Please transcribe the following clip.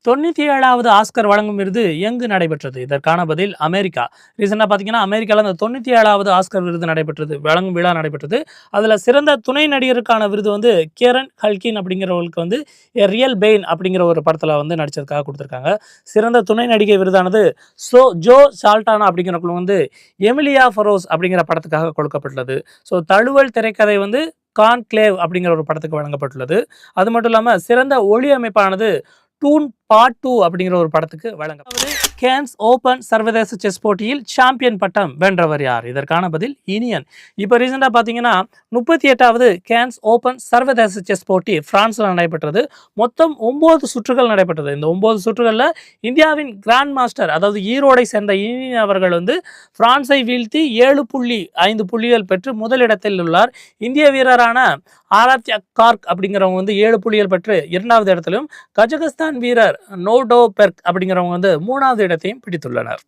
97வது Oscar வழங்கும் விருது எங்கு நடைபெற்றது? இதற்கான பதில் அமெரிக்கா. ரீசெண்டாக பார்த்தீங்கன்னா அமெரிக்காவில் அந்த 97வது ஆஸ்கர் விருது நடைபெற்றது, வழங்கும் விழா நடைபெற்றது. அதில் சிறந்த துணை நடிகருக்கான விருது வந்து கேரன் ஹல்கின் அப்படிங்கிறவங்களுக்கு வந்து ரியல் பெயின் அப்படிங்கிற ஒரு படத்தில் வந்து நடித்ததுக்காக கொடுத்துருக்காங்க. சிறந்த துணை நடிகை விருதானது ஜோ சால்டானா அப்படிங்கிறவங்களுக்கு வந்து எமிலியா ஃபரோஸ் அப்படிங்கிற படத்துக்காக கொடுக்கப்பட்டுள்ளது. தழுவல் திரைக்கதை வந்து கான்க்ளேவ் அப்படிங்கிற ஒரு படத்துக்கு வழங்கப்பட்டுள்ளது. அது மட்டும் இல்லாமல் சிறந்த ஒளி அமைப்பானது டூன் பார்ட் 2 அப்படிங்கிற ஒரு படத்துக்கு வழங்கப்பட்டது. கேன்ஸ் ஓபன் சர்வதேச செஸ் போட்டியில் சாம்பியன் பட்டம் வென்றவர் யார்? இதற்கான பதில் இனியன். இப்போ ரீசெண்டாக பார்த்தீங்கன்னா 38வது கேன்ஸ் ஓபன் சர்வதேச செஸ் போட்டி பிரான்ஸில் நடைபெற்றது. மொத்தம் 9 சுற்றுகள் நடைபெற்றது. இந்த 9 சுற்றுகளில் இந்தியாவின் கிராண்ட் மாஸ்டர், அதாவது ஈரோடை சேர்ந்த இனியன் அவர்கள் வந்து பிரான்ஸை வீழ்த்தி 7.5 புள்ளிகள் பெற்று முதலிடத்தில் உள்ளார். இந்திய வீரரான ஆராத்யா கார்க் அப்படிங்கிறவங்க வந்து 7 புள்ளிகள் பெற்று 2வது இடத்திலும், கஜகஸ்தான் வீரர் நோடோ பெர்க் அப்படிங்கிறவங்க வந்து 3வது இடத்தையும் பிடித்துள்ளனர்.